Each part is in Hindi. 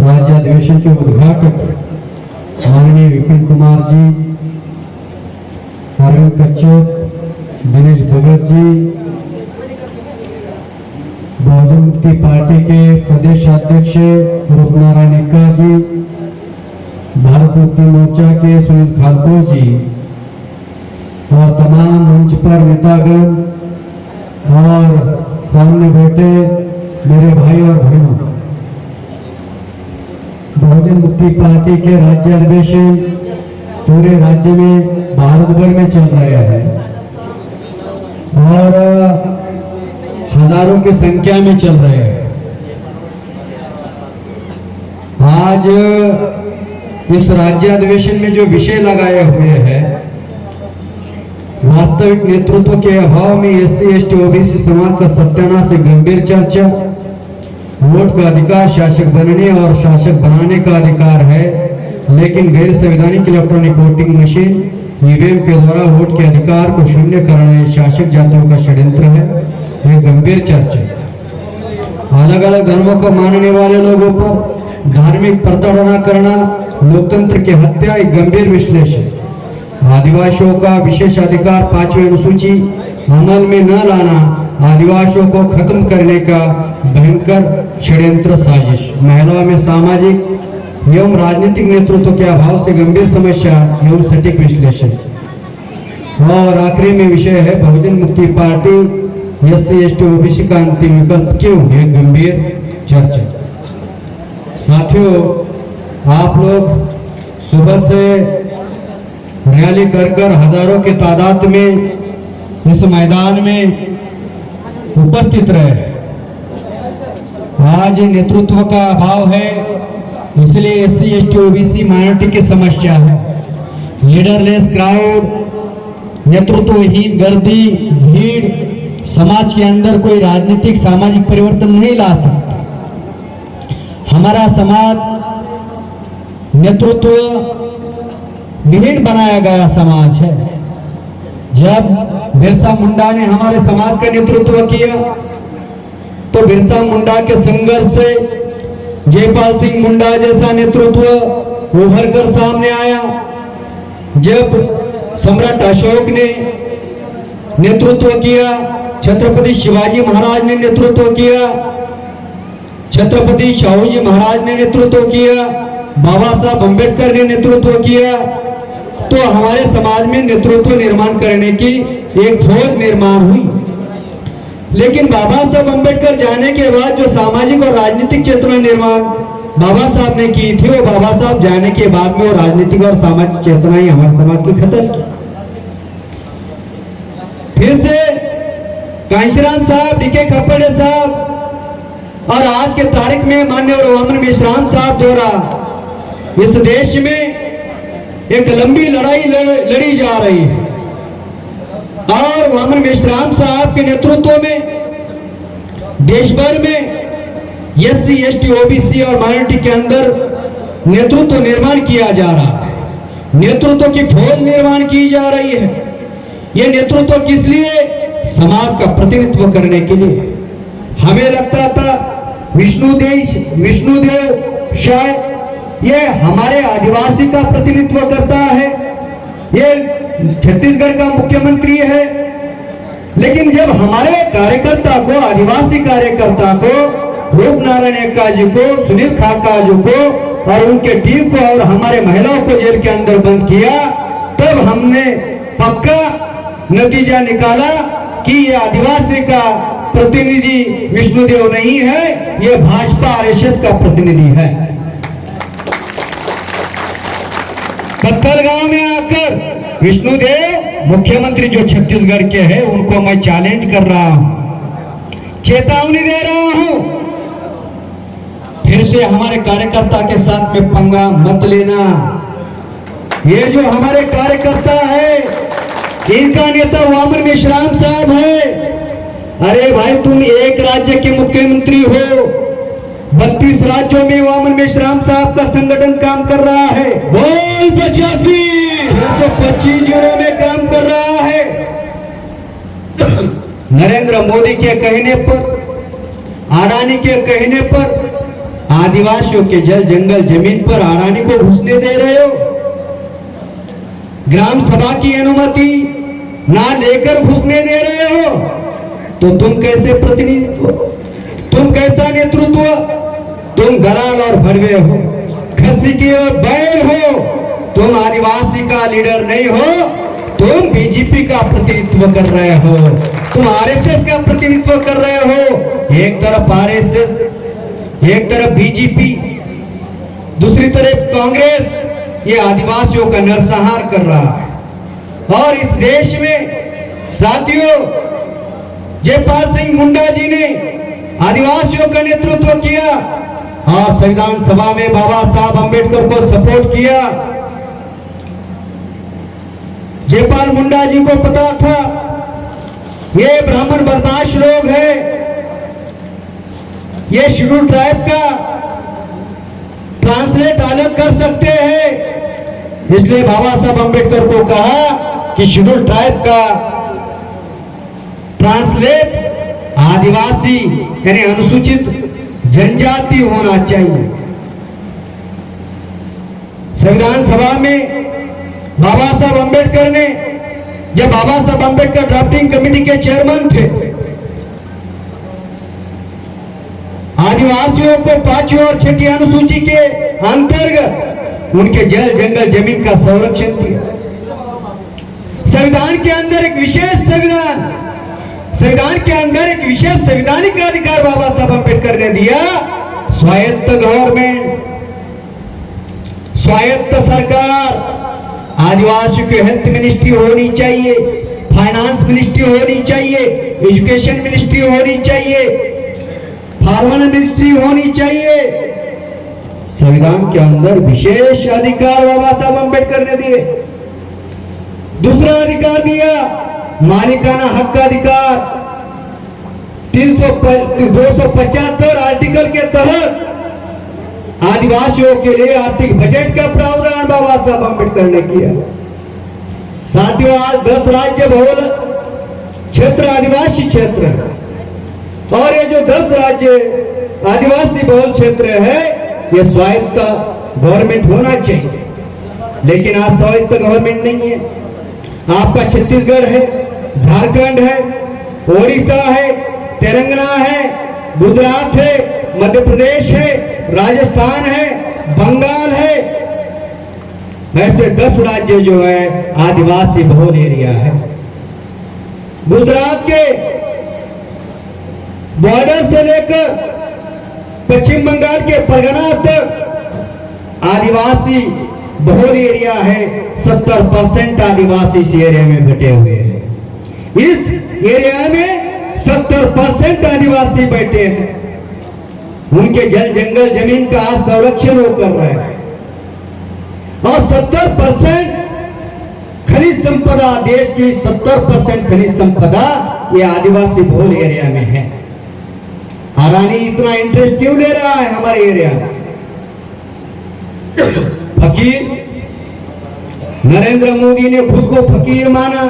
राज्य अधिवेशन के उद्घाटक माननीय विपिन कुमार जी, अरविंद कच्छप, दिनेश भगत जी, बहुजन मुक्ति पार्टी के प्रदेश अध्यक्ष रूपनारायण एक्का जी, भारत मुक्ति मोर्चा के सुनील खालको जी और तमाम मंच पर नेतागण और सामने बैठे मेरे भाई और बहनों, बहुजन मुक्ति पार्टी के राज्य अधिवेशन पूरे राज्य में भारत भर में चल रहे हैं और हजारों की संख्या में चल रहे हैं। आज इस राज्य अधिवेशन में जो विषय लगाए हुए हैं, वास्तविक नेतृत्व के अभाव में एससी एसटी ओबीसी समाज का सत्यानाश से गंभीर चर्चा, वोट का अधिकार शासक बनने और शासक बनाने का अधिकार है, लेकिन गैर संवैधानिक इलेक्ट्रॉनिक वोटिंग मशीन ईवीएम के द्वारा वोट के अधिकार को शून्य करना ये शासक जातियों का षड्यंत्र है। यह गंभीर चर्चा, अलग अलग धर्मों को मानने वाले लोगों पर धार्मिक प्रताड़ना करना, लोकतंत्र की हत्या, एक गंभीर विश्लेषण, आदिवासियों का विशेष अधिकार 5वीं अनुसूची अमल में न लाना, आदिवासियों को खत्म करने का भयंकर षड्यंत्र साजिश, महिलाओं में सामाजिक एवं राजनीतिक नेतृत्व के अभाव से गंभीर समस्या एवं सटीक विश्लेषण, और आखिरी में विषय है बहुजन मुक्ति पार्टी एससी एसटी ओबीसी का अंतिम विकल्प क्यों, यह गंभीर चर्चा। साथियों, आप लोग सुबह से रैली कर हजारों के तादाद में इस मैदान में उपस्थित रहे। आज नेतृत्व का अभाव है, इसलिए एससी एसटी ओबीसी माइनॉरिटी की समस्या है। लीडरलेस क्राउड, नेतृत्वहीन गर्दी भीड़ समाज के अंदर कोई राजनीतिक सामाजिक परिवर्तन नहीं ला सकता। हमारा समाज नेतृत्व विहीन बनाया गया समाज है। जब बिरसा मुंडा ने हमारे समाज का नेतृत्व किया तो बिरसा मुंडा के संघर्ष से जयपाल सिंह मुंडा जैसा नेतृत्व उभर कर सामने आया। जब सम्राट अशोक ने नेतृत्व किया, छत्रपति शिवाजी महाराज ने नेतृत्व किया, छत्रपति शाहू जी महाराज ने नेतृत्व किया, बाबा साहब अम्बेडकर ने नेतृत्व किया, तो हमारे समाज में नेतृत्व निर्माण करने की एक फौज निर्माण हुई। लेकिन बाबा साहब अम्बेडकर जाने के बाद जो सामाजिक और राजनीतिक चेतना निर्माण बाबा साहब ने की थी, वो बाबा साहब जाने के बाद में वो राजनीतिक और सामाजिक चेतना ही हमारे समाज की खत्म की। फिर से कांशीराम साहब, डीके खप्पड़े साहब और आज के तारीख में माननीय वामन मेश्राम साहब द्वारा इस देश में एक लंबी लड़ाई लड़ी जा रही है और वामन मेश्राम साहब के नेतृत्व में देश भर में एससी एसटी ओबीसी और माइनॉरिटी के अंदर नेतृत्व निर्माण किया जा रहा है। नेतृत्व की फौज निर्माण की जा रही है। यह नेतृत्व किस लिए? समाज का प्रतिनिधित्व करने के लिए। हमें लगता था विष्णुदेव शायद ये हमारे आदिवासी का प्रतिनिधित्व करता है, ये छत्तीसगढ़ का मुख्यमंत्री है। लेकिन जब हमारे कार्यकर्ता को, आदिवासी कार्यकर्ता को, रूपनारायण एक्का जी को, सुनील खालका जी को और उनके टीम को और हमारे महिलाओं को जेल के अंदर बंद किया, तब हमने पक्का नतीजा निकाला कि ये आदिवासी का प्रतिनिधि विष्णुदेव नहीं है, ये भाजपा आरएसएस का प्रतिनिधि है। पत्थलगांव में आकर विष्णुदेव मुख्यमंत्री जो छत्तीसगढ़ के हैं उनको मैं चैलेंज कर रहा हूं, चेतावनी दे रहा हूं, फिर से हमारे कार्यकर्ता के साथ में पंगा मत लेना। ये जो हमारे कार्यकर्ता है, इनका नेता वामन मेश्राम साहब है। अरे भाई, तुम एक राज्य के मुख्यमंत्री हो, 32 राज्यों में वामन मेश्राम साहब का संगठन काम कर रहा है। बोल 625 जिलों में काम कर रहा है। नरेंद्र मोदी के कहने पर, अडानी के कहने पर आदिवासियों के जल जंगल जमीन पर अडानी को घुसने दे रहे हो। ग्राम सभा की अनुमति ना लेकर घुसने दे रहे हो, तो तुम कैसे प्रतिनिधित्व, तुम कैसा नेतृत्व? तुम दलाल और भड़वे हो, खस्सी के बैल हो। तुम आदिवासी का लीडर नहीं हो, तुम बीजेपी का प्रतिनिधित्व कर रहे हो, तुम आरएसएस का प्रतिनिधित्व कर रहे हो। एक तरफ आरएसएस, एक तरफ बीजेपी, दूसरी तरफ कांग्रेस, ये आदिवासियों का नरसंहार कर रहा है। और इस देश में साथियों, जयपाल सिंह मुंडा जी ने आदिवासियों का नेतृत्व किया और संविधान सभा में बाबा साहब अंबेडकर को सपोर्ट किया। जयपाल मुंडा जी को पता था ये ब्राह्मण बदमाश लोग हैं, ये शेड्यूल ट्राइब का ट्रांसलेट अलग कर सकते हैं, इसलिए बाबा साहब अंबेडकर को कहा कि शेड्यूल ट्राइब का ट्रांसलेट आदिवासी यानी अनुसूचित जनजाति होना चाहिए। संविधान सभा में बाबा साहब अंबेडकर ने, जब बाबा साहब अंबेडकर ड्राफ्टिंग कमेटी के चेयरमैन थे, आदिवासियों को 5वीं और 6ठी अनुसूची के अंतर्गत उनके जल जंगल जमीन का संरक्षण दिया। संविधान के अंदर एक विशेष संविधान के अंदर एक विशेष संवैधानिक अधिकार बाबा साहब अंबेडकर ने दिया। स्वायत्त गवर्नमेंट, स्वायत्त सरकार, आदिवासियों की हेल्थ मिनिस्ट्री होनी चाहिए, फाइनेंस मिनिस्ट्री होनी चाहिए, एजुकेशन मिनिस्ट्री होनी चाहिए, फार्मर मिनिस्ट्री होनी चाहिए। संविधान के अंदर विशेष अधिकार बाबा साहब अंबेडकर ने दिए। दूसरा अधिकार दिया मालिकाना हक का अधिकार। 275 आर्टिकल के तहत आदिवासियों के लिए आर्थिक बजट का प्रावधान बाबा साहब अंबेडकर ने किया। साथियों, आज 10 राज्य बहुल क्षेत्र आदिवासी क्षेत्र है और ये जो 10 राज्य आदिवासी बहुल क्षेत्र है, ये स्वायत्त गवर्नमेंट होना चाहिए, लेकिन आज स्वायत्त गवर्नमेंट नहीं है। आपका छत्तीसगढ़ है, झारखंड है, ओडिशा है, तेलंगाना है, गुजरात है, मध्य प्रदेश है, राजस्थान है, बंगाल है। ऐसे 10 राज्य जो है आदिवासी बहुल एरिया है। गुजरात के बॉर्डर से लेकर पश्चिम बंगाल के परगना तक आदिवासी बहुल एरिया है। 70% आदिवासी इस एरिया में बटे हुए हैं। इस एरिया में 70% आदिवासी बैठे हैं। उनके जल जंगल जमीन का संरक्षण वो कर रहे हैं और 70% खनिज संपदा, देश की 70% खनिज संपदा ये आदिवासी बहुल एरिया में है। अडानी इतना इंटरेस्ट क्यों ले रहा है हमारे एरिया में? फकीर नरेंद्र मोदी ने खुद को फकीर माना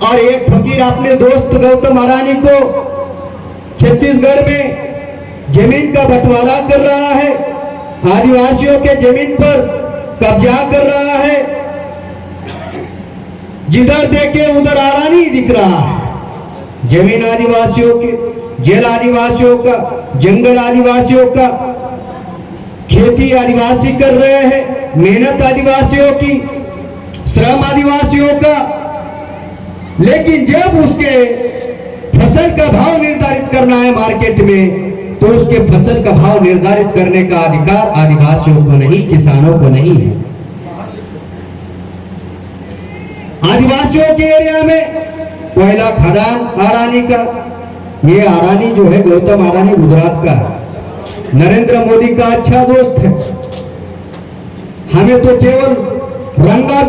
और एक फकीर अपने दोस्त गौतम अडानी को छत्तीसगढ़ में जमीन का बंटवारा कर रहा है, आदिवासियों के जमीन पर कब्जा कर रहा है। जिधर देखे उधर अडानी दिख रहा है। जमीन आदिवासियों की, जेल आदिवासियों का, जंगल आदिवासियों का, खेती आदिवासी कर रहे हैं, मेहनत आदिवासियों की, श्रम आदिवासियों का। लेकिन जब उसके फसल का भाव निर्धारित करना है मार्केट में, तो उसके फसल का भाव निर्धारित करने का अधिकार आदिवासियों को नहीं, किसानों को नहीं है। आदिवासियों के एरिया में कोयला खदान अडानी का, ये अडानी जो है गौतम अडानी गुजरात का है, नरेंद्र मोदी का अच्छा दोस्त है। हमें तो केवल रंगा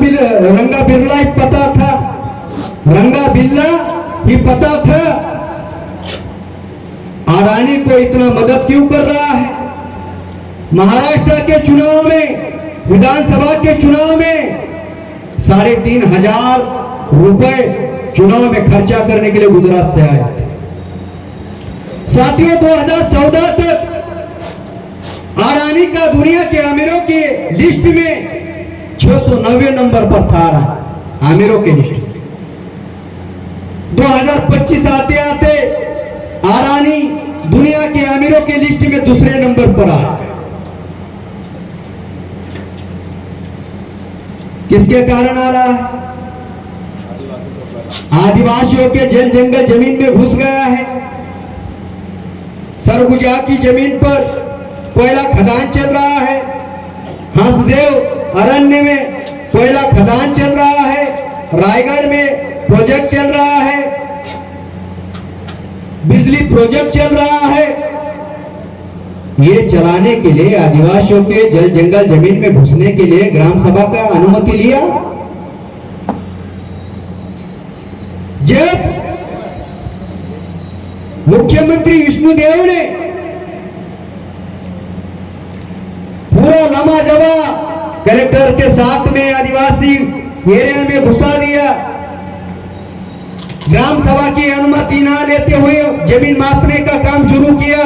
बिरला ही पता था, रंगा बिरला ही पता था। अडानी को इतना मदद क्यों कर रहा है? महाराष्ट्र के चुनाव में, विधानसभा के चुनाव में 3,500 रुपए चुनाव में खर्चा करने के लिए गुजरात से आए थे। साथियों, 2014 तक अडानी का दुनिया के अमीरों की लिस्ट में 690 नंबर पर था अमीरों के लिस्ट। 2025 आते आते अडानी दुनिया के अमीरों के लिस्ट में दूसरे नंबर पर आया। किसके कारण आ रहा है? आदिवासियों के जंगल जमीन में घुस गया है। सरगुजा की जमीन पर कोयला खदान चल रहा है। हंसदेव अरण्य में कोयला खदान चल रहा है। रायगढ़ में प्रोजेक्ट चल रहा है, बिजली प्रोजेक्ट चल रहा है। ये चलाने के लिए आदिवासियों के जंगल जमीन में घुसने के लिए ग्राम सभा का अनुमति लिया। जब मुख्यमंत्री विष्णुदेव ने पूरा लम्हा जवा कलेक्टर के साथ में आदिवासी एरिया में घुसा दिया, ग्राम सभा की अनुमति ना लेते हुए जमीन मापने का काम शुरू किया।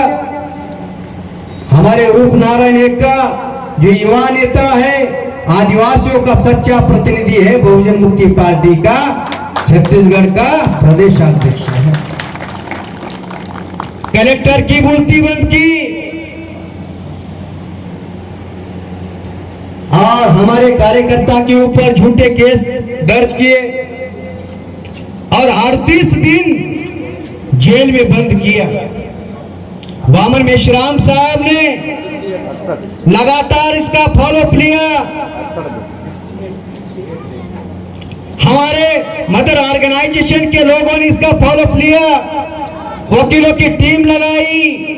हमारे रूप नारायण एक्का जो युवा नेता है, आदिवासियों का सच्चा प्रतिनिधि है, बहुजन मुक्ति पार्टी का छत्तीसगढ़ का प्रदेश अध्यक्ष है। कलेक्टर की बोलती बंद की और हमारे कार्यकर्ता के ऊपर झूठे केस दर्ज किए और 38 दिन जेल में बंद किया। वामन मेश्राम साहब ने लगातार इसका फॉलोअप लिया। हमारे मदर ऑर्गेनाइजेशन के लोगों ने इसका फॉलोअप लिया, वकीलों की टीम लगाई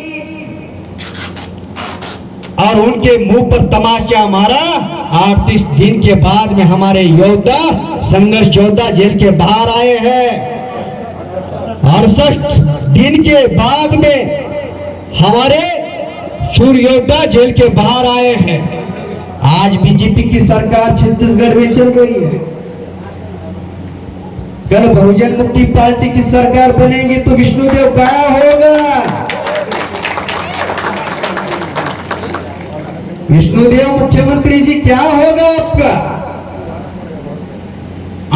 और उनके मुंह पर तमाचा मारा। 38 दिन के बाद में हमारे योद्धा, संघर्ष योद्धा जेल के बाहर आए हैं। 68 दिन के बाद में हमारे शूर योद्धा जेल के बाहर आए हैं। आज बीजेपी की सरकार छत्तीसगढ़ में चल रही है, कल बहुजन मुक्ति पार्टी की सरकार बनेगी तो विष्णुदेव क्या होगा? विष्णुदेव मुख्यमंत्री जी क्या होगा आपका?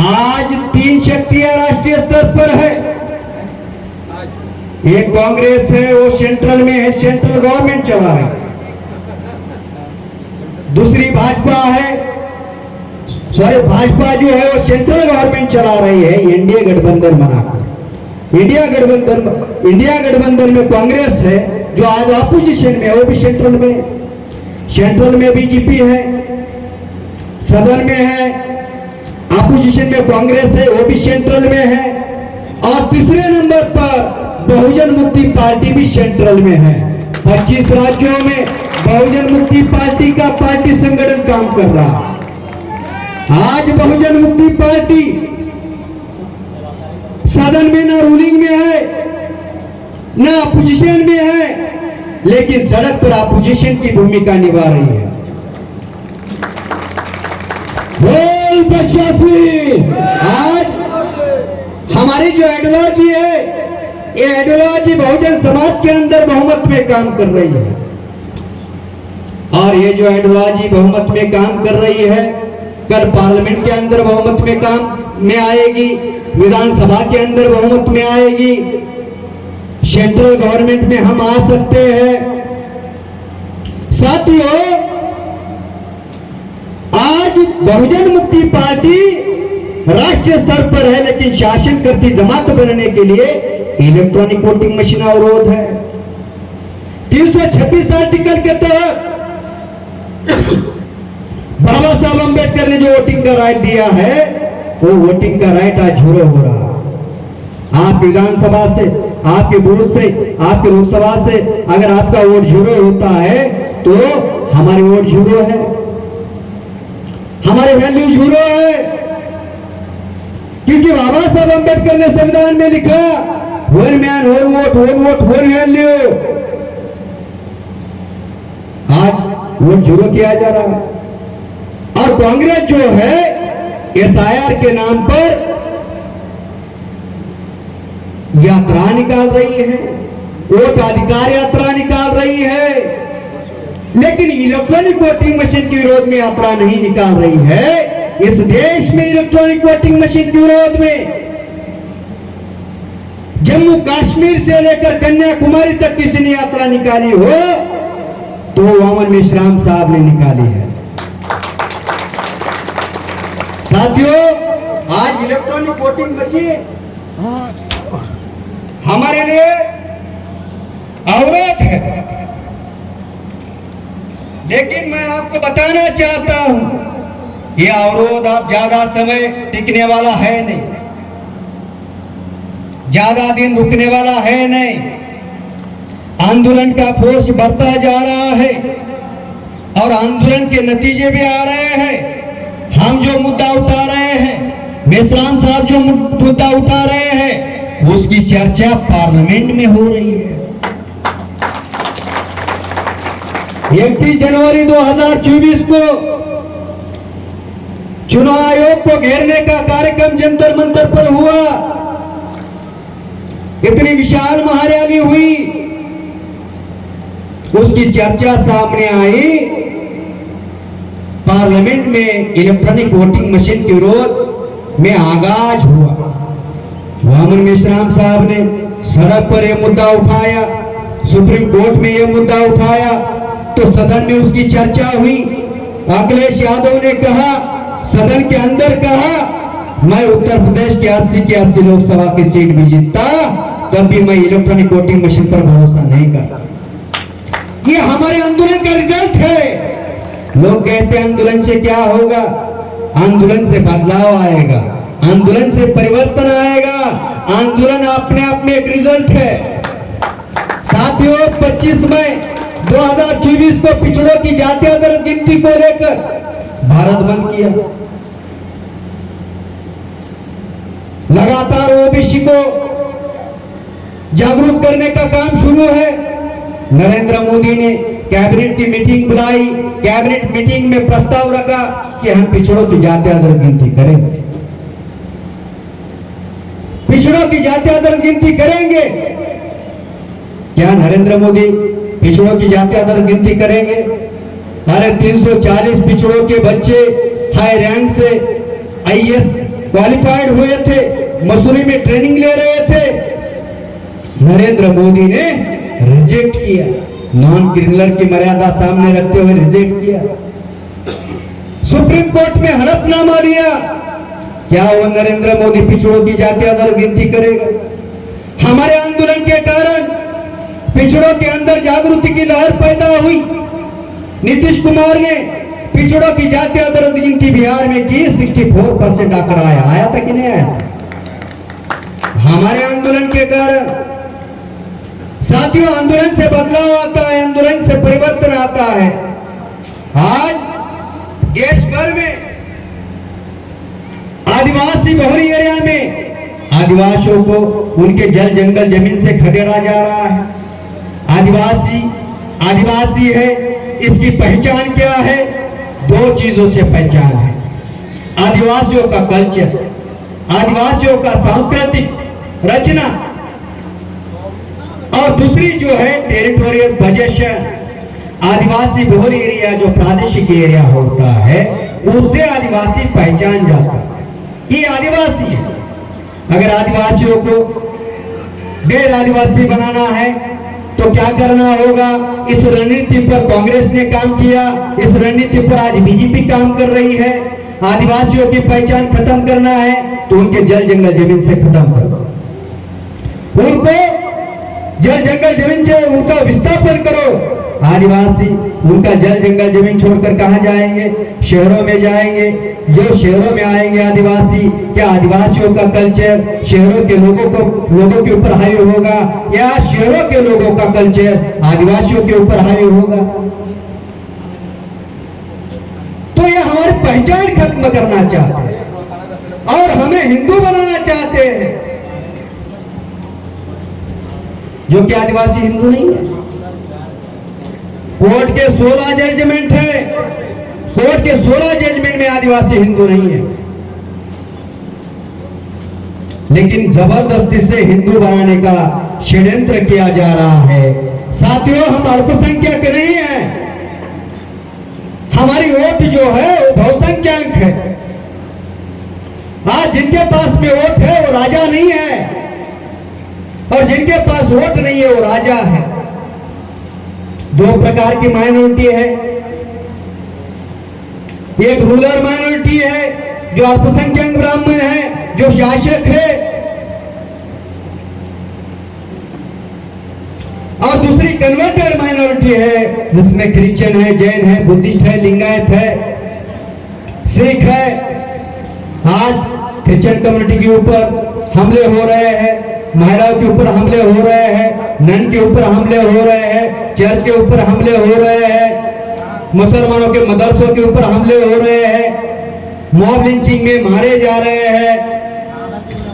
आज 3 शक्तियां राष्ट्रीय स्तर पर है। एक कांग्रेस है, वो सेंट्रल में है, सेंट्रल गवर्नमेंट चला रही। दूसरी भाजपा है, भाजपा जो है वो सेंट्रल गवर्नमेंट चला रही है, एनडीए गठबंधन बनाकर। इंडिया गठबंधन में कांग्रेस है जो आज ऑपोजिशन में है, वो भी सेंट्रल में बीजेपी है, सदन में है। ऑपोजिशन में कांग्रेस है, वो भी सेंट्रल में है। और तीसरे नंबर पर बहुजन मुक्ति पार्टी भी सेंट्रल में है। 25 राज्यों में बहुजन मुक्ति पार्टी का पार्टी संगठन काम कर रहा है। आज बहुजन मुक्ति पार्टी सदन में ना रूलिंग में है ना अपोजिशन में है, लेकिन सड़क पर अपोजिशन की भूमिका निभा रही है। बोल बच्चासी। आज हमारी जो आइडियोलॉजी है, ये आइडियोलॉजी बहुजन समाज के अंदर बहुमत में काम कर रही है। और ये जो आइडियोलॉजी बहुमत में काम कर रही है, कल पार्लियामेंट के अंदर बहुमत में काम में आएगी, विधानसभा के अंदर बहुमत में आएगी, सेंट्रल गवर्नमेंट में हम आ सकते हैं। साथियों, आज बहुजन मुक्ति पार्टी राष्ट्रीय स्तर पर है, लेकिन शासन करती जमात बनने के लिए इलेक्ट्रॉनिक वोटिंग मशीन अवरोध है। 326 आर्टिकल के तहत बाबा साहब अंबेडकर ने जो वोटिंग का राइट दिया है, वो वोटिंग का राइट आज झूरो हो रहा है। आप विधानसभा से, आपके बूथ से, आपके लोकसभा से अगर आपका वोट झूरो होता है तो हमारे वोट झूरो है, हमारी वैल्यू झूरो है। क्योंकि बाबा साहब अंबेडकर ने संविधान में लिखा, one man one vote, one vote one value. आज वोट झूरो किया जा रहा है। और कांग्रेस जो है एसआईआर के नाम पर यात्रा निकाल रही है, वोट अधिकार यात्रा निकाल रही है। लेकिन इलेक्ट्रॉनिक वोटिंग मशीन के विरोध में यात्रा नहीं निकाल रही है। इस देश में इलेक्ट्रॉनिक वोटिंग मशीन के विरोध में जम्मू कश्मीर से लेकर कन्याकुमारी तक किसी ने यात्रा निकाली हो तो वामन मेश्राम साहब ने निकाली है। साथियों, आज इलेक्ट्रॉनिक वोटिंग मशीन हमारे लिए अवरोध है, लेकिन मैं आपको बताना चाहता हूं यह अवरोध आप ज्यादा समय टिकने वाला है नहीं, ज्यादा दिन रुकने वाला है नहीं। आंदोलन का फोर्स बढ़ता जा रहा है और आंदोलन के नतीजे भी आ रहे हैं। हम जो मुद्दा उठा रहे हैं, मेश्राम साहब जो मुद्दा उठा रहे हैं, उसकी चर्चा पार्लियामेंट में हो रही है। 31 जनवरी 2024 को चुनाव आयोग को घेरने का कार्यक्रम जंतर मंतर पर हुआ। इतनी विशाल महारैली हुई, उसकी चर्चा सामने आई। पार्लियामेंट में इलेक्ट्रॉनिक वोटिंग मशीन के विरोध में आगाज हुआ। वामन मेश्राम साहब ने सड़क पर यह मुद्दा उठाया, सुप्रीम कोर्ट में यह मुद्दा उठाया तो सदन में उसकी चर्चा हुई। अखिलेश यादव ने कहा, सदन के अंदर कहा, मैं उत्तर प्रदेश के 80 की 80 लोकसभा की सीट भी जीतता तब भी मैं इलेक्ट्रॉनिक वोटिंग मशीन पर भरोसा नहीं करता। ये हमारे आंदोलन का रिजल्ट है। लोग कहते हैं आंदोलन से क्या होगा? आंदोलन से बदलाव आएगा, आंदोलन से परिवर्तन आएगा। आंदोलन अपने आप में एक रिजल्ट है। साथियों, 25 मई 2024 को पिछड़ों की जातीय दर गिनती को लेकर भारत बंद किया। लगातार ओबीसी को जागरूक करने का काम शुरू है। नरेंद्र मोदी ने कैबिनेट की मीटिंग बुलाई, कैबिनेट मीटिंग में प्रस्ताव रखा कि हम पिछड़ों की जातीय दर गिनती करेंगे, पिछड़ों की जातीय दर गिनती करेंगे। क्या नरेंद्र मोदी पिछड़ों की जातीय दर गिनती करेंगे? अरे 340 पिछड़ों के बच्चे हाई रैंक से आईएएस क्वालिफाइड हुए थे, मसूरी में ट्रेनिंग ले रहे थे। नरेंद्र मोदी ने रिजेक्ट किया, नॉन क्रिमिनल की मर्यादा सामने रखते हुए रिजेक्ट किया। सुप्रीम कोर्ट में हलफनामा दिया। क्या वो नरेंद्र मोदी पिछड़ों की जातीय दर गिनती करेगा? हमारे आंदोलन के कारण पिछड़ों के अंदर जागृति की लहर पैदा हुई। नीतीश कुमार ने पिछड़ों की जातीय दर गिनती बिहार में की, 64% आंकड़ा आया था कि नहीं आया था? हमारे आंदोलन के कारण। साथियों, आंदोलन से बदलाव आता है, आंदोलन से परिवर्तन आता है। आज देश भर में आदिवासी बहुल एरिया में आदिवासियों को उनके जल जंगल जमीन से खदेड़ा जा रहा है। आदिवासी है, इसकी पहचान क्या है? 2 चीजों से पहचान है। आदिवासियों का कल्चर, आदिवासियों का सांस्कृतिक रचना, और दूसरी जो है टेरिटोरियल पोजेशन। आदिवासी बहुल एरिया जो प्रादेशिक एरिया होता है, उससे आदिवासी पहचान जाता है ये आदिवासी है। अगर आदिवासियों को गैर आदिवासी बनाना है तो क्या करना होगा? इस रणनीति पर कांग्रेस ने काम किया, इस रणनीति पर आज बीजेपी काम कर रही है। आदिवासियों की पहचान खत्म करना है तो उनके जल जंगल जमीन से खत्म करो, उनको जल जंगल जमीन से उनका विस्थापन करो। आदिवासी उनका जल जंगल जमीन छोड़कर कहां जाएंगे? शहरों में जाएंगे। जो शहरों में आएंगे आदिवासी, क्या आदिवासियों का कल्चर शहरों के लोगों के ऊपर हावी होगा या शहरों के लोगों का कल्चर आदिवासियों के ऊपर हावी होगा? तो ये हमारी पहचान खत्म करना चाहते हैं और हमें हिंदू बनाना चाहते हैं, जो कि आदिवासी हिंदू नहीं है। कोर्ट के 16 जजमेंट है, कोर्ट के 16 जजमेंट में आदिवासी हिंदू नहीं है, लेकिन जबरदस्ती से हिंदू बनाने का षड्यंत्र किया जा रहा है। साथियों, हम अल्पसंख्यक नहीं है, हमारी वोट जो है वो बहुसंख्यक है। आज जिनके पास में वोट है वो राजा नहीं है, और जिनके पास वोट नहीं है वो राजा है। दो प्रकार की माइनॉरिटी है, एक रूरल माइनॉरिटी है जो अल्पसंख्यक ब्राह्मण है, जो शासक है, और दूसरी कन्वर्टेड माइनॉरिटी है जिसमें क्रिश्चियन है, जैन है, बुद्धिस्ट है, लिंगायत है, सिख है। आज क्रिश्चियन कम्युनिटी के ऊपर हमले हो रहे हैं, महिलाओं के ऊपर हमले हो रहे हैं, नन के ऊपर हमले हो रहे हैं, चर्च के ऊपर हमले हो रहे हैं, मुसलमानों के मदरसों के ऊपर हमले हो रहे हैं, मॉब लिंचिंग में मारे जा रहे हैं।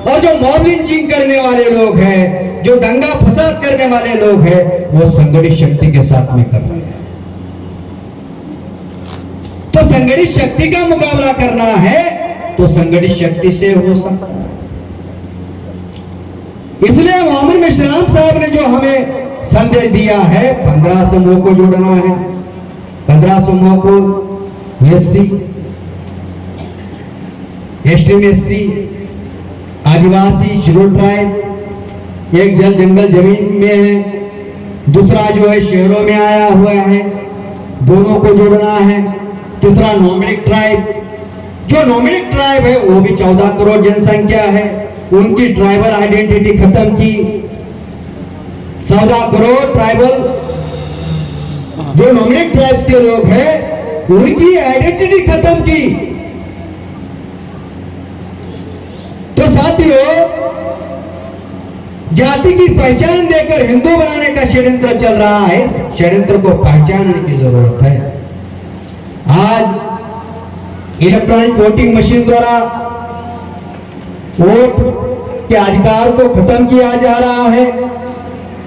और जो मॉब लिंचिंग करने वाले लोग हैं, जो दंगा फसाद करने वाले लोग हैं, वो संगठित शक्ति के साथ में कर रहे हैं। तो संगठित शक्ति का मुकाबला करना है तो संगठित शक्ति से हो सकता है। इसलिए मोहम्मद मेश्राम साहब ने जो हमें संदेश दिया है, 15 समूह को जोड़ना है। 15 समूह को एससी, एसटी, आदिवासी, शेड्यूल्ड ट्राइब, एक जल जंगल जमीन में है, दूसरा जो है शहरों में आया हुआ है, दोनों को जोड़ना है। तीसरा नॉमिनिक ट्राइब, जो नॉमिनिक ट्राइब है वो भी 14 करोड़ जनसंख्या है, उनकी ट्राइबल आइडेंटिटी खत्म की। 14 करोड़ ट्राइबल जो नॉमिनेट ट्राइब्स के लोग हैं उनकी आइडेंटिटी खत्म की। तो साथियों, जाति की पहचान देकर हिंदू बनाने का षड्यंत्र चल रहा है। इस षड्यंत्र को पहचानने की जरूरत है। आज इलेक्ट्रॉनिक वोटिंग मशीन द्वारा वोट के अधिकार को खत्म किया जा रहा है।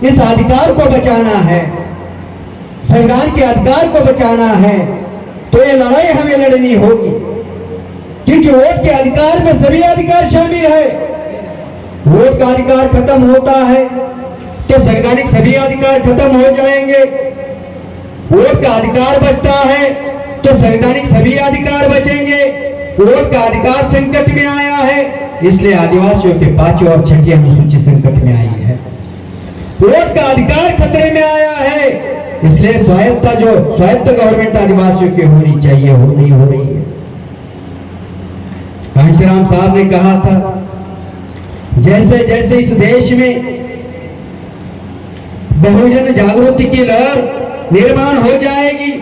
इस अधिकार को बचाना है, संविधान के अधिकार को बचाना है, तो ये लड़ाई हमें लड़नी होगी, क्योंकि वोट के अधिकार में सभी अधिकार शामिल है। वोट का अधिकार खत्म होता है तो संवैधानिक सभी अधिकार खत्म हो जाएंगे। वोट का अधिकार बचता है तो संवैधानिक सभी अधिकार बचेंगे। वोट का अधिकार संकट में आया है, इसलिए आदिवासियों के 5वीं और 6वीं अनुसूची संकट में आई है। वोट का अधिकार खतरे में आया है, इसलिए स्वायत्त गवर्नमेंट आदिवासियों की होनी चाहिए, वो नहीं हो रही है। घनश्याम साहब ने कहा था, जैसे जैसे इस देश में बहुजन जागृति की लहर निर्माण हो जाएगी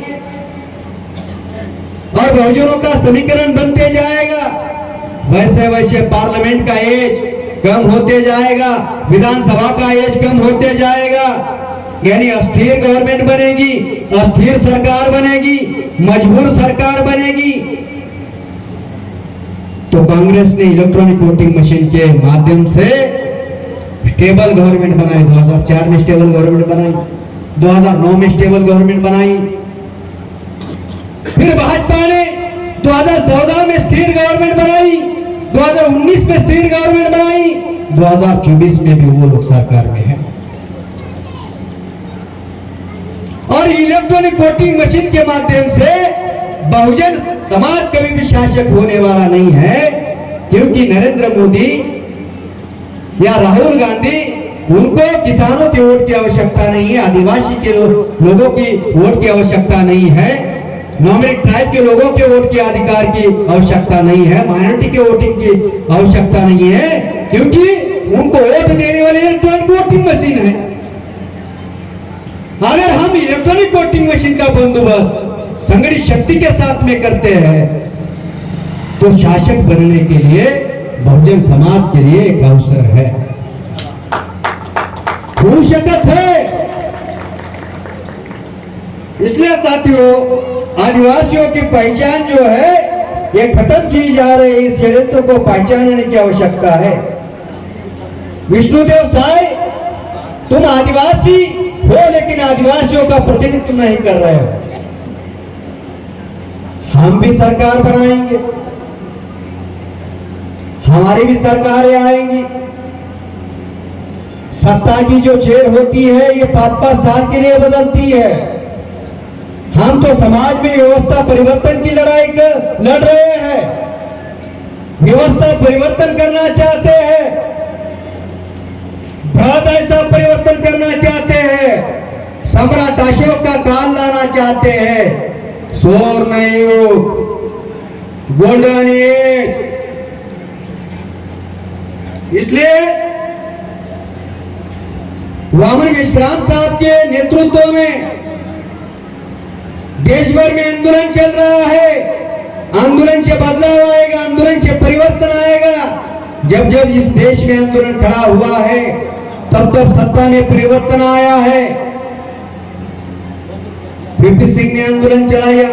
और बहुजनों का समीकरण बनते जाएगा, वैसे वैसे पार्लियामेंट का एज कम होते जाएगा, विधानसभा का एज कम होते जाएगा। यानी अस्थिर गवर्नमेंट बनेगी, अस्थिर सरकार बनेगी, मजबूर सरकार बनेगी। तो कांग्रेस ने इलेक्ट्रॉनिक वोटिंग मशीन के माध्यम से स्टेबल गवर्नमेंट बनाई। 2004 में स्टेबल गवर्नमेंट बनाई, 2009 में स्टेबल गवर्नमेंट बनाई, फिर भाजपा ने 2014 में स्थिर गवर्नमेंट बनाई, 2019 में स्थिर गवर्नमेंट बनाई, 2024 में भी वो लोग सरकार में है। और इलेक्ट्रॉनिक वोटिंग मशीन के माध्यम से बहुजन समाज कभी भी शासक होने वाला नहीं है, क्योंकि नरेंद्र मोदी या राहुल गांधी, उनको किसानों के वोट की आवश्यकता नहीं है, आदिवासी के लोगों की वोट की आवश्यकता नहीं है, नॉमिनेट ट्राइब के लोगों के वोट के अधिकार की आवश्यकता नहीं है, माइनॉरिटी के वोटिंग की आवश्यकता नहीं है, क्योंकि उनको वोट देने वाली इलेक्ट्रॉनिक वोटिंग मशीन है। अगर हम इलेक्ट्रॉनिक वोटिंग मशीन का बंदोबस्त संगठित शक्ति के साथ में करते हैं तो शासक बनने के लिए बहुजन समाज के लिए एक अवसर है, हो शकत है। इसलिए साथियों, आदिवासियों की पहचान जो है ये खत्म की जा रही है, इस षड्यंत्र को पहचानने की आवश्यकता है। विष्णुदेव साय, तुम आदिवासी हो लेकिन आदिवासियों का प्रतिनिधित्व नहीं कर रहे हो। हम भी सरकार बनाएंगे, हमारी भी सरकारें आएंगी। सत्ता की जो चेयर होती है ये 5-5 साल के लिए बदलती है। हम तो समाज में व्यवस्था परिवर्तन की लड़ाई लड़ रहे हैं, व्यवस्था परिवर्तन करना चाहते हैं, बहुत ऐसा परिवर्तन करना चाहते हैं, सम्राट अशोक का काल लाना चाहते हैं, स्वर्ण युग, गोल्डन एज। इसलिए वामन विश्राम साहब के नेतृत्व में देश भर में आंदोलन चल रहा है। आंदोलन से बदलाव आएगा, आंदोलन से परिवर्तन आएगा। जब जब इस देश में आंदोलन खड़ा हुआ है तब तब सत्ता में परिवर्तन आया है। वीपी सिंह ने आंदोलन चलाया,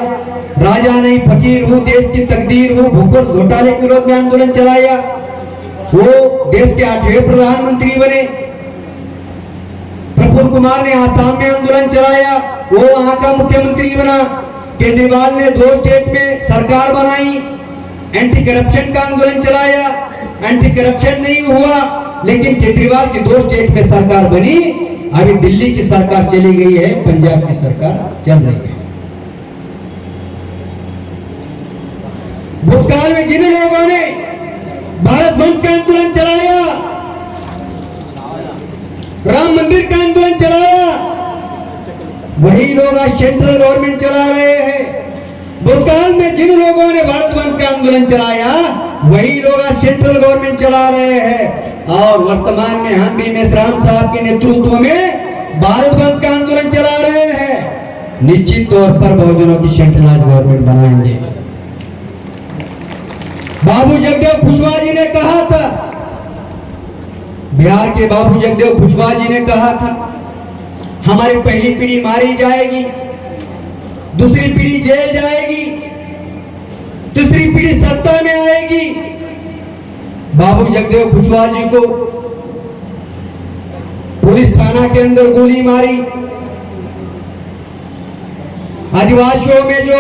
राजा नहीं फकीर हूं, देश की तकदीर हूं, भूखों घोटाले के विरोध में आंदोलन चलाया। वो देश के 8वें प्रधानमंत्री बने। प्रफुल्ल कुमार ने आसाम में आंदोलन चलाया, वो वहां का मुख्यमंत्री बना। केजरीवाल ने 2 स्टेट में सरकार बनाई, एंटी करप्शन का आंदोलन चलाया, एंटी करप्शन नहीं हुआ, लेकिन केजरीवाल की 2 स्टेट में सरकार बनी। अभी दिल्ली की सरकार चली गई है, पंजाब की सरकार चल रही है। भूतकाल में जिन लोगों ने भारत बंद का आंदोलन चलाया, राम मंदिर का आंदोलन चलाया, वही लोग आज सेंट्रल गवर्नमेंट चला रहे हैं। भूतकाल में जिन लोगों ने भारत बंद का आंदोलन चलाया, वही लोग आज सेंट्रल गवर्नमेंट चला रहे हैं। और वर्तमान में हम भी मेश्राम साहब के नेतृत्व में भारत बंद का आंदोलन चला रहे हैं। निश्चित तौर पर बहुजनों की सेंट्रलाइज गवर्नमेंट बनाएंगे। बाबू जगदेव कुशवाहा जी ने कहा था, बिहार के बाबू जगदेव कुशवाहा जी ने कहा था, हमारी पहली पीढ़ी मारी जाएगी, दूसरी पीढ़ी जेल जाएगी, तीसरी पीढ़ी सत्ता में आएगी। बाबू जगदेव कुशवाहा जी को पुलिस थाना के अंदर गोली मारी। आदिवासियों में जो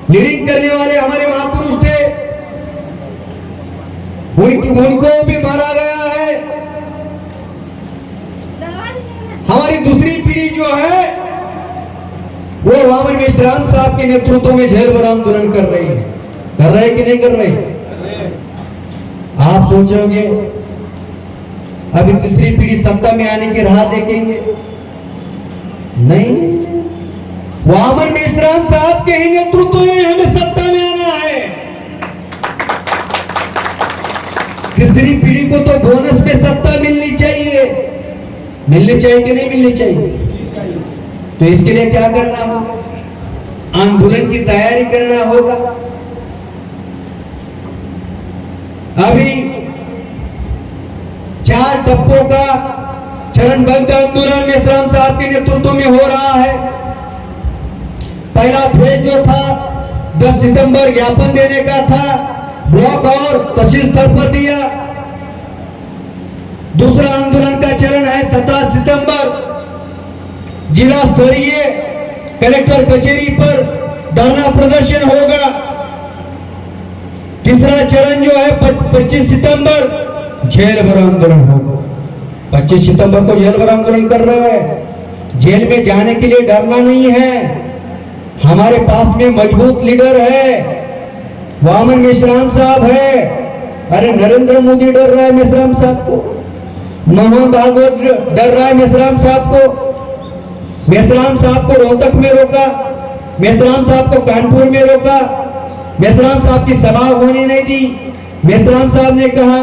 लीडिंग करने वाले हमारे महापुरुष थे, उनको भी मारा गया है। हमारी दूसरी पीढ़ी जो है वो वामन मेश्राम साहब के नेतृत्व में जेल भर आंदोलन कर रही है। कर रहे कि नहीं कर रहे? आप सोचोगे अभी तीसरी पीढ़ी सत्ता में आने की राह देखेंगे? नहीं, वामन मेश्राम साहब के ही नेतृत्व में हमें सत्ता में आना है। तीसरी पीढ़ी को तो बोनस पे सत्ता मिलनी चाहिए। मिलनी चाहिए कि नहीं मिलनी चाहिए? तो इसके लिए क्या करना होगा? आंदोलन की तैयारी करना होगा। अभी 4 टप्पों का चरणबद्ध आंदोलन मेश्राम साहब के नेतृत्व में हो रहा है। पहला फेज जो था 10 सितंबर ज्ञापन देने का था, ब्लॉक और तहसील स्तर पर दिया। दूसरा आंदोलन का चरण है 17 सितंबर, जिला स्तरीय कलेक्टर कचहरी पर धरना प्रदर्शन होगा। तीसरा चरण जो है 25 सितंबर जेल भर आंदोलन होगा। 25 सितंबर को जेल भर आंदोलन कर रहे हैं। जेल में जाने के लिए डरना नहीं है, हमारे पास में मजबूत लीडर है, वामन मेश्राम साहब है। अरे नरेंद्र मोदी डर रहा है मेश्राम साहब को, मोहन भागवत डर रहा है मेश्राम साहब को। मेश्राम साहब को रोहतक में रोका, मेश्राम साहब को कानपुर में रोका, मेश्राम साहब की सभा होने नहीं दी। मेश्राम साहब ने कहा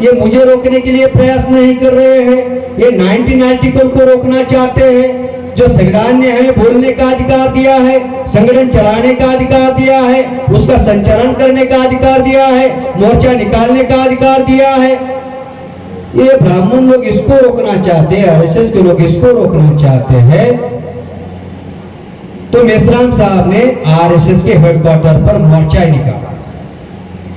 ये मुझे रोकने के लिए प्रयास नहीं कर रहे हैं, ये 19 आर्टिकल को रोकना चाहते हैं। जो संविधान ने हमें बोलने का अधिकार दिया है, संगठन चलाने का अधिकार दिया है, उसका संचालन करने का अधिकार दिया है, मोर्चा निकालने का अधिकार दिया है, ये ब्राह्मण लोग इसको रोकना चाहते हैं, आरएसएस के लोग इसको रोकना चाहते हैं। तो मेश्राम साहब ने आरएसएस के हेडक्वार्टर पर मोर्चा निकाला,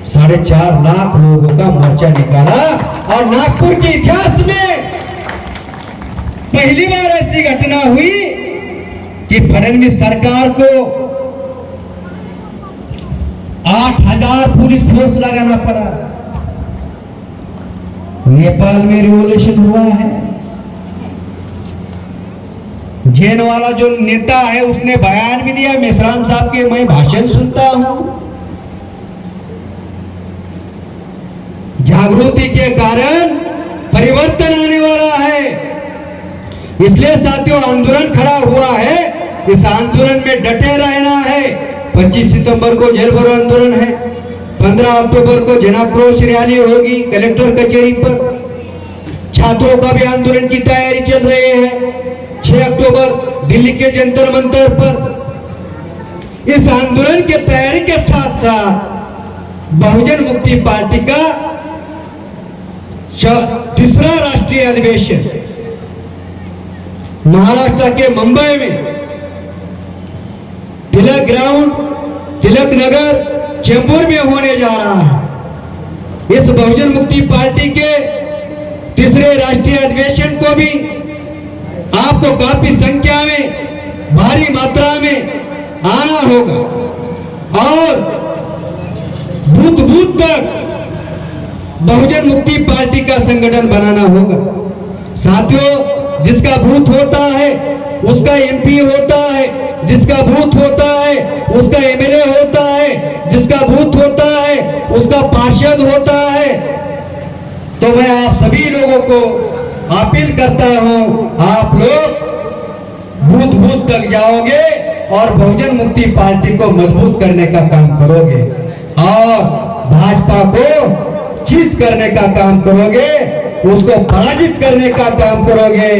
4.5 लाख लोगों का मोर्चा निकाला। और नागपुर के इतिहास में पहली बार ऐसी घटना हुई कि फडणवीस सरकार को 8,000 पुलिस फोर्स लगाना पड़ा। नेपाल में रिवॉल्यूशन हुआ है, जैन वाला जो नेता है उसने बयान भी दिया, मेश्राम साहब के मैं भाषण सुनता हूं। जागृति के कारण परिवर्तन आने वाला है, इसलिए साथियों आंदोलन खड़ा हुआ है। इस आंदोलन में डटे रहना है। 25 सितंबर को जेल भरो आंदोलन है, 15 अक्टूबर को जन आक्रोश रैली होगी कलेक्टर कचहरी पर। छात्रों का भी आंदोलन की तैयारी चल रही है 6 अक्टूबर दिल्ली के जंतर मंतर पर। इस आंदोलन की तैयारी के साथ साथ बहुजन मुक्ति पार्टी का तीसरा राष्ट्रीय अधिवेशन महाराष्ट्र के मुंबई में तिलक ग्राउंड, तिलक नगर, चेंबूर में होने जा रहा है। इस बहुजन मुक्ति पार्टी के तीसरे राष्ट्रीय अधिवेशन को भी आपको काफी संख्या में, भारी मात्रा में आना होगा और बूथ बूथ तक बहुजन मुक्ति पार्टी का संगठन बनाना होगा। साथियों, जिसका बूथ होता है उसका एमपी होता है, जिसका बूथ होता है उसका एमएलए होता है, जिसका बूथ होता है उसका पार्षद होता है। तो मैं आप सभी लोगों को अपील करता हूं, आप लोग बूथ बूथ तक जाओगे और बहुजन मुक्ति पार्टी को मजबूत करने का काम करोगे और भाजपा को चित करने का काम करोगे, उसको पराजित करने का काम करोगे।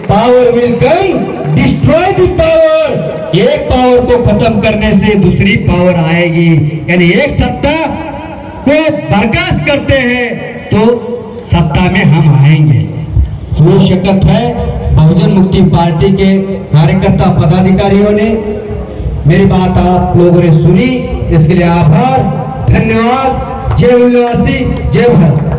Power will come, destroy the power. एक पावर को खत्म करने से दूसरी पावर आएगी, यानी एक सत्ता को बर्खास्त करते हैं तो सत्ता में हम आएंगे। ये शक्ति है बहुजन मुक्ति पार्टी के कार्यकर्ता पदाधिकारियों ने। मेरी बात आप लोगों ने सुनी, इसके लिए आभार, धन्यवाद। जय मूल्यवासी, जय भारत।